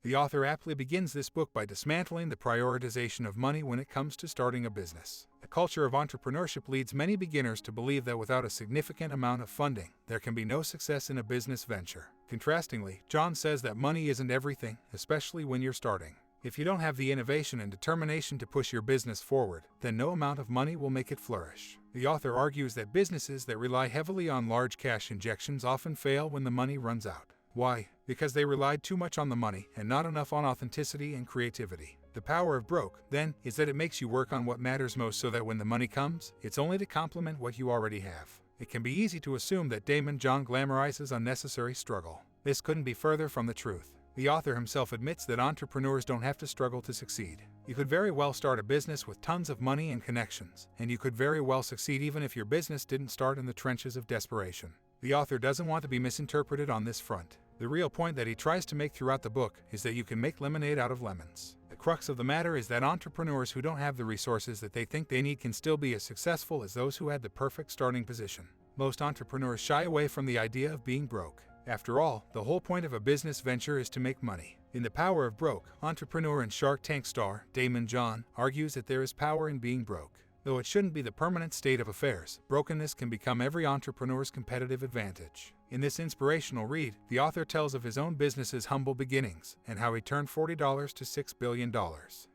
The author aptly begins this book by dismantling the prioritization of money when it comes to starting a business. The culture of entrepreneurship leads many beginners to believe that without a significant amount of funding, there can be no success in a business venture. Contrastingly, John says that money isn't everything, especially when you're starting. If you don't have the innovation and determination to push your business forward, then no amount of money will make it flourish. The author argues that businesses that rely heavily on large cash injections often fail when the money runs out. Why? Because they relied too much on the money and not enough on authenticity and creativity. The power of broke, then, is that it makes you work on what matters most so that when the money comes, it's only to complement what you already have. It can be easy to assume that Daymond John glamorizes unnecessary struggle. This couldn't be further from the truth. The author himself admits that entrepreneurs don't have to struggle to succeed. You could very well start a business with tons of money and connections, and you could very well succeed even if your business didn't start in the trenches of desperation. The author doesn't want to be misinterpreted on this front. The real point that he tries to make throughout the book is that you can make lemonade out of lemons. The crux of the matter is that entrepreneurs who don't have the resources that they think they need can still be as successful as those who had the perfect starting position. Most entrepreneurs shy away from the idea of being broke. After all, the whole point of a business venture is to make money. In The Power of Broke, entrepreneur and Shark Tank star Daymond John argues that there is power in being broke. Though it shouldn't be the permanent state of affairs, brokenness can become every entrepreneur's competitive advantage. In this inspirational read, the author tells of his own business's humble beginnings and how he turned $40 to $6 billion.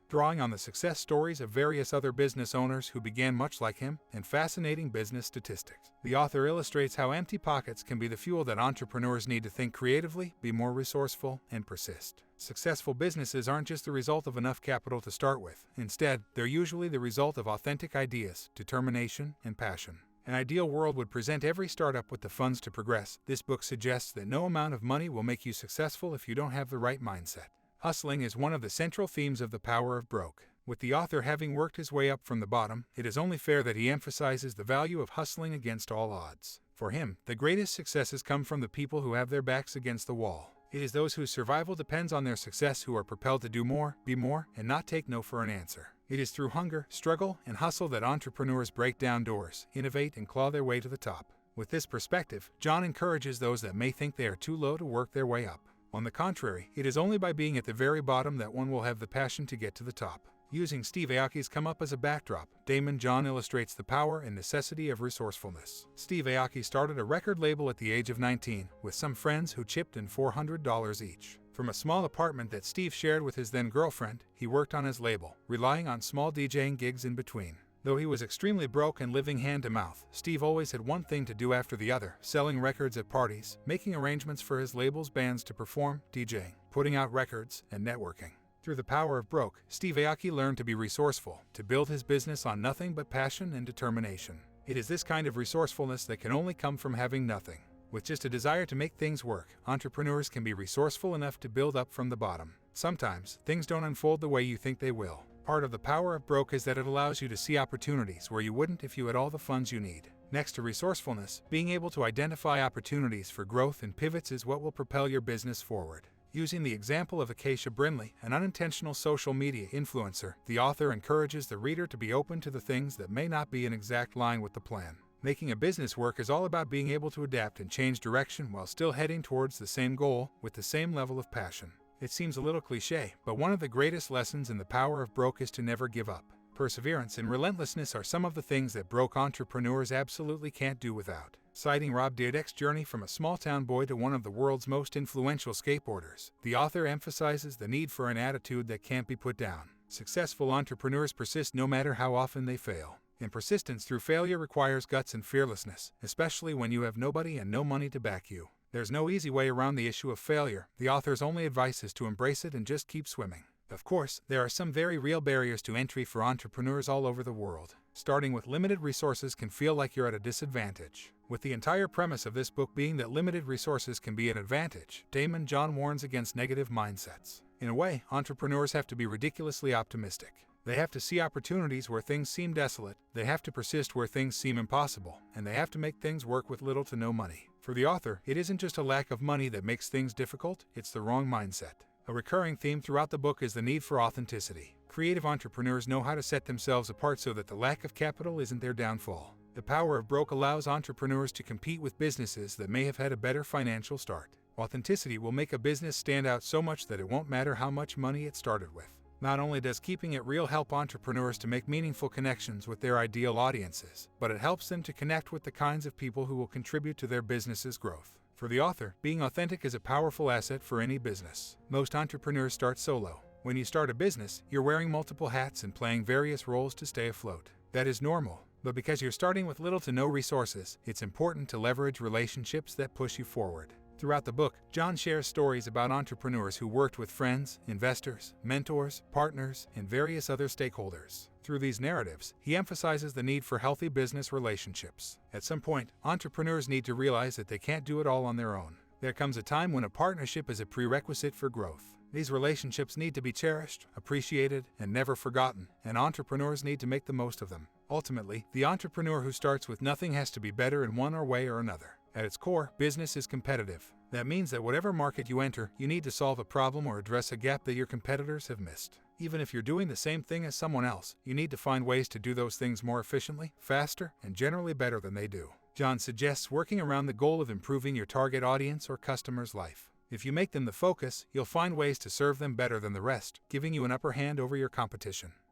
Drawing on the success stories of various other business owners who began much like him and fascinating business statistics. The author illustrates how empty pockets can be the fuel that entrepreneurs need to think creatively, be more resourceful, and persist. Successful businesses aren't just the result of enough capital to start with. Instead, they're usually the result of authentic ideas, determination, and passion. An ideal world would present every startup with the funds to progress. This book suggests that no amount of money will make you successful if you don't have the right mindset. Hustling is one of the central themes of The Power of Broke. With the author having worked his way up from the bottom, it is only fair that he emphasizes the value of hustling against all odds. For him, the greatest successes come from the people who have their backs against the wall. It is those whose survival depends on their success who are propelled to do more, be more, and not take no for an answer. It is through hunger, struggle, and hustle that entrepreneurs break down doors, innovate, and claw their way to the top. With this perspective, John encourages those that may think they are too low to work their way up. On the contrary, it is only by being at the very bottom that one will have the passion to get to the top. Using Steve Aoki's come up as a backdrop, Daymond John illustrates the power and necessity of resourcefulness. Steve Aoki started a record label at the age of 19, with some friends who chipped in $400 each. From a small apartment that Steve shared with his then-girlfriend, he worked on his label, relying on small DJing gigs in between. Though he was extremely broke and living hand-to-mouth, Steve always had one thing to do after the other: selling records at parties, making arrangements for his label's bands to perform, DJing, putting out records, and networking. Through The Power of Broke, Steve Aoki learned to be resourceful, to build his business on nothing but passion and determination. It is this kind of resourcefulness that can only come from having nothing. With just a desire to make things work, entrepreneurs can be resourceful enough to build up from the bottom. Sometimes, things don't unfold the way you think they will. Part of The Power of Broke is that it allows you to see opportunities where you wouldn't if you had all the funds you need. Next to resourcefulness, being able to identify opportunities for growth and pivots is what will propel your business forward. Using the example of Acacia Brindley, an unintentional social media influencer, the author encourages the reader to be open to the things that may not be in exact line with the plan. Making a business work is all about being able to adapt and change direction while still heading towards the same goal with the same level of passion. It seems a little cliché, but one of the greatest lessons in The Power of Broke is to never give up. Perseverance and relentlessness are some of the things that broke entrepreneurs absolutely can't do without. Citing Rob Dyrdek's journey from a small-town boy to one of the world's most influential skateboarders, the author emphasizes the need for an attitude that can't be put down. Successful entrepreneurs persist no matter how often they fail. And persistence through failure requires guts and fearlessness, especially when you have nobody and no money to back you. There's no easy way around the issue of failure. The author's only advice is to embrace it and just keep swimming. Of course, there are some very real barriers to entry for entrepreneurs all over the world. Starting with limited resources can feel like you're at a disadvantage. With the entire premise of this book being that limited resources can be an advantage, Daymond John warns against negative mindsets. In a way, entrepreneurs have to be ridiculously optimistic. They have to see opportunities where things seem desolate, they have to persist where things seem impossible, and they have to make things work with little to no money. For the author, it isn't just a lack of money that makes things difficult, it's the wrong mindset. A recurring theme throughout the book is the need for authenticity. Creative entrepreneurs know how to set themselves apart so that the lack of capital isn't their downfall. The Power of Broke allows entrepreneurs to compete with businesses that may have had a better financial start. Authenticity will make a business stand out so much that it won't matter how much money it started with. Not only does keeping it real help entrepreneurs to make meaningful connections with their ideal audiences, but it helps them to connect with the kinds of people who will contribute to their business's growth. For the author, being authentic is a powerful asset for any business. Most entrepreneurs start solo. When you start a business, you're wearing multiple hats and playing various roles to stay afloat. That is normal, but because you're starting with little to no resources, it's important to leverage relationships that push you forward. Throughout the book, John shares stories about entrepreneurs who worked with friends, investors, mentors, partners, and various other stakeholders. Through these narratives, he emphasizes the need for healthy business relationships. At some point, entrepreneurs need to realize that they can't do it all on their own. There comes a time when a partnership is a prerequisite for growth. These relationships need to be cherished, appreciated, and never forgotten, and entrepreneurs need to make the most of them. Ultimately, the entrepreneur who starts with nothing has to be better in one way or another. At its core, business is competitive. That means that whatever market you enter, you need to solve a problem or address a gap that your competitors have missed. Even if you're doing the same thing as someone else, you need to find ways to do those things more efficiently, faster, and generally better than they do. John suggests working around the goal of improving your target audience or customer's life. If you make them the focus, you'll find ways to serve them better than the rest, giving you an upper hand over your competition.